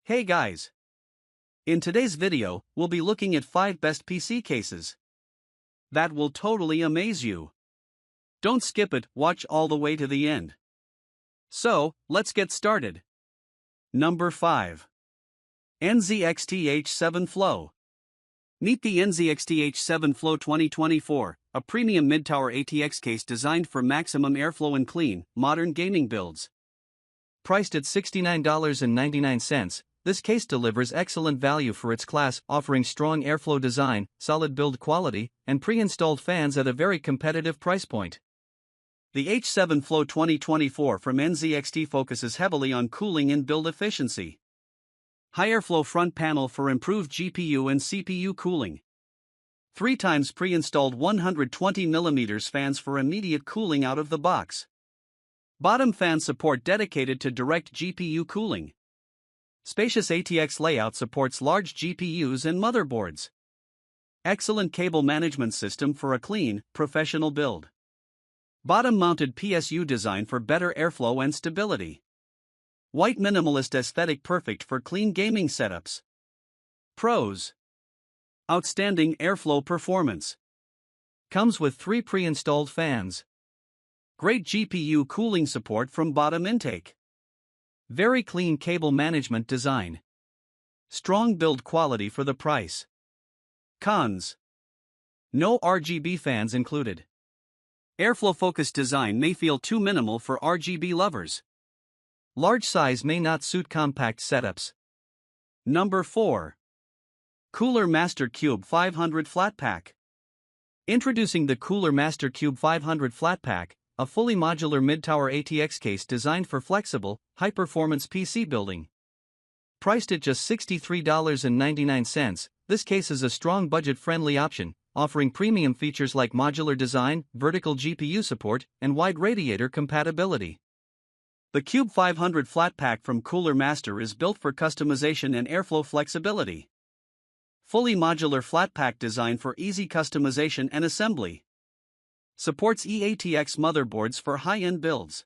Hey guys! In today's video, we'll be looking at 5 best PC cases that will totally amaze you. Don't skip it, watch all the way to the end. So, let's get started. Number 5. NZXT H7 Flow. Meet the NZXT H7 Flow 2024, a premium mid-tower ATX case designed for maximum airflow and clean, modern gaming builds. Priced at $69.99, this case delivers excellent value for its class, offering strong airflow design, solid build quality, and pre-installed fans at a very competitive price point. The H7 Flow 2024 from NZXT focuses heavily on cooling and build efficiency. High airflow front panel for improved GPU and CPU cooling. 3 times pre-installed 120mm fans for immediate cooling out of the box. Bottom fan support dedicated to direct GPU cooling. Spacious ATX layout supports large GPUs and motherboards. Excellent cable management system for a clean, professional build. Bottom-mounted PSU design for better airflow and stability. White minimalist aesthetic perfect for clean gaming setups. Pros: outstanding airflow performance. Comes with 3 pre-installed fans. Great GPU cooling support from bottom intake. Very clean cable management design. Strong build quality for the price. Cons: no RGB fans included. Airflow-focused design may feel too minimal for RGB lovers. Large size may not suit compact setups. Number 4. Cooler Master Qube 500 Flatpack. Introducing the Cooler Master Qube 500 Flatpack, a fully modular mid-tower ATX case designed for flexible, high-performance PC building. Priced at just $63.99, this case is a strong budget-friendly option, offering premium features like modular design, vertical GPU support, and wide radiator compatibility. The Qube 500 Flatpack from Cooler Master is built for customization and airflow flexibility. Fully modular flatpack design for easy customization and assembly. Supports eATX motherboards for high-end builds.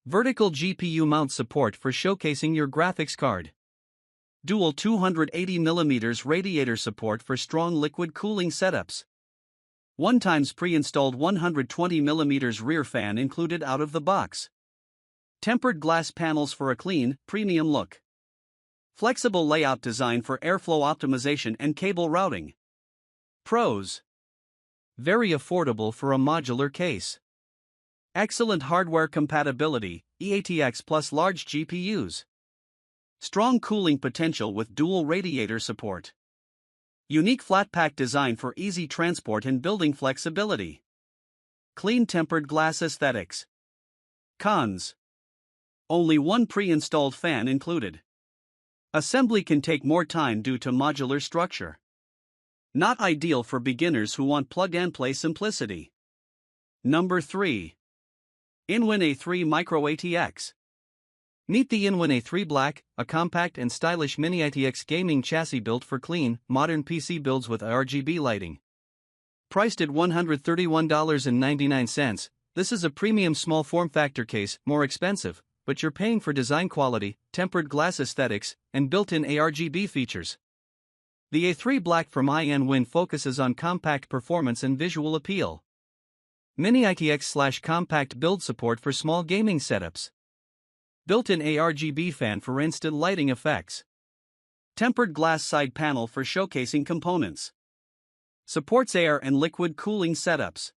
Vertical GPU mount support for showcasing your graphics card. Dual 280mm radiator support for strong liquid cooling setups. 1 times pre-installed 120mm rear fan included out of the box. Tempered glass panels for a clean, premium look. Flexible layout design for airflow optimization and cable routing. Pros: very affordable for a modular case. Excellent hardware compatibility, eATX plus large GPUs. Strong cooling potential with dual radiator support. Unique flatpack design for easy transport and building flexibility. Clean tempered glass aesthetics. Cons: only 1 pre-installed fan included. Assembly can take more time due to modular structure. Not ideal for beginners who want plug-and-play simplicity. Number 3. InWin A3-MicroATX. Meet the InWin A3 Black, a compact and stylish Mini-ITX gaming chassis built for clean, modern PC builds with RGB lighting. Priced at $131.99, this is a premium small form factor case, more expensive, but you're paying for design quality, tempered glass aesthetics, and built-in ARGB features. The A3 Black from InWin focuses on compact performance and visual appeal. Mini-ITX/compact build support for small gaming setups. Built-in ARGB fan for instant lighting effects. Tempered glass side panel for showcasing components. Supports air and liquid cooling setups.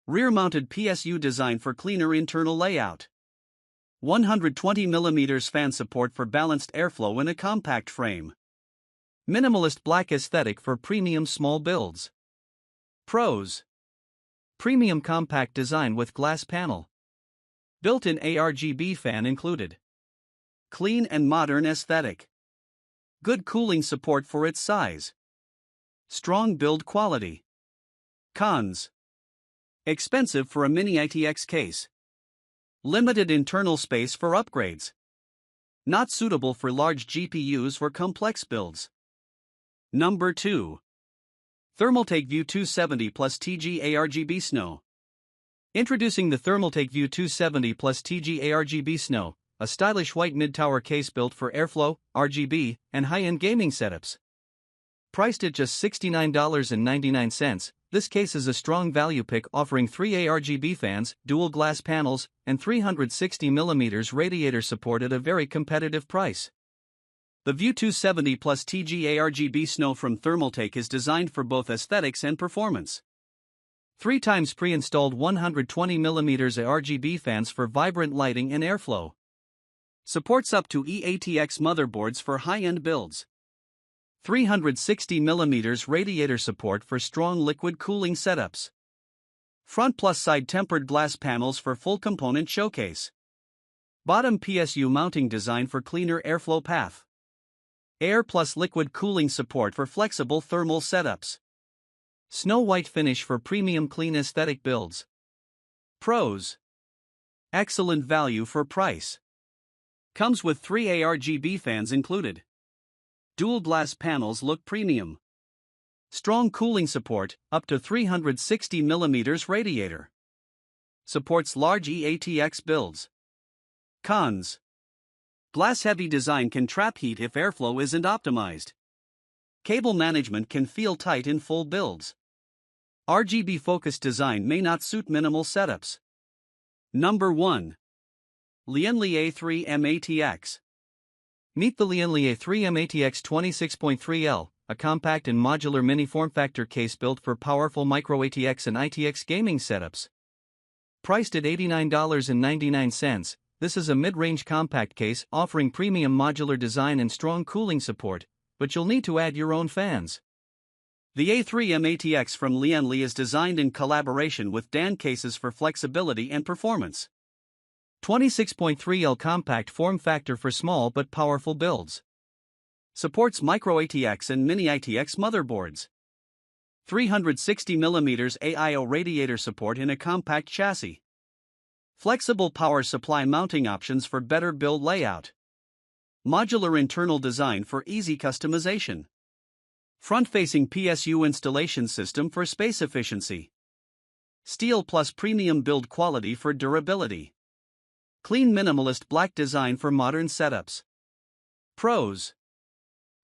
Rear-mounted PSU design for cleaner internal layout. 120mm fan support for balanced airflow in a compact frame. Minimalist black aesthetic for premium small builds. Pros: premium compact design with glass panel. Built-in ARGB fan included. Clean and modern aesthetic. Good cooling support for its size. Strong build quality. Cons: expensive for a Mini-ITX case. Limited internal space for upgrades. Not suitable for large GPUs or complex builds. Number 2. Thermaltake View 270 plus TG ARGB Snow. Introducing the Thermaltake View 270 plus TG ARGB Snow, a stylish white mid-tower case built for airflow, RGB, and high-end gaming setups. Priced at just $69.99, this case is a strong value pick, offering 3 ARGB fans, dual glass panels, and 360mm radiator support at a very competitive price. The View 270 Plus TG ARGB Snow from Thermaltake is designed for both aesthetics and performance. 3 times pre-installed 120mm ARGB fans for vibrant lighting and airflow. Supports up to Mini-ITX motherboards for high-end builds. 360mm radiator support for strong liquid cooling setups. Front plus side tempered glass panels for full component showcase. Bottom PSU mounting design for cleaner airflow path. Air plus liquid cooling support for flexible thermal setups. Snow white finish for premium clean aesthetic builds. Pros: excellent value for price. Comes with 3 ARGB fans included. Dual glass panels look premium. Strong cooling support, up to 360mm radiator. Supports large ATX builds. Cons: glass-heavy design can trap heat if airflow isn't optimized. Cable management can feel tight in full builds. RGB-focused design may not suit minimal setups. Number 1. Lian Li A3-mATX. Meet the Lian Li A3-mATX 26.3L, a compact and modular mini form factor case built for powerful MicroATX and ITX gaming setups. Priced at $89.99, this is a mid-range compact case offering premium modular design and strong cooling support, but you'll need to add your own fans. The A3-mATX from Lian Li is designed in collaboration with Dan Cases for flexibility and performance. 26.3L compact form factor for small but powerful builds. Supports MicroATX and Mini-ITX motherboards. 360mm AIO radiator support in a compact chassis. Flexible power supply mounting options for better build layout. Modular internal design for easy customization. Front-facing PSU installation system for space efficiency. Steel plus premium build quality for durability. Clean minimalist black design for modern setups. Pros: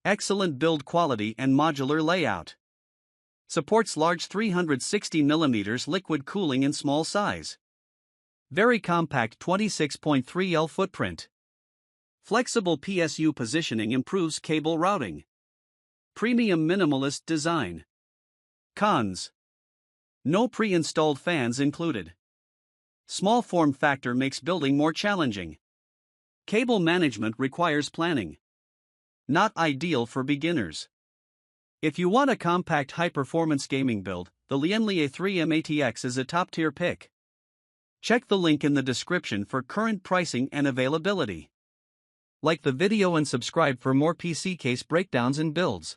excellent build quality and modular layout. Supports large 360mm liquid cooling in small size. Very compact 26.3L footprint. Flexible PSU positioning improves cable routing. Premium minimalist design. Cons: no pre-installed fans included. Small form factor makes building more challenging. Cable management requires planning. Not ideal for beginners. If you want a compact high-performance gaming build, the Lian Li A3-mATX is a top-tier pick. Check the link in the description for current pricing and availability. Like the video and subscribe for more PC case breakdowns and builds.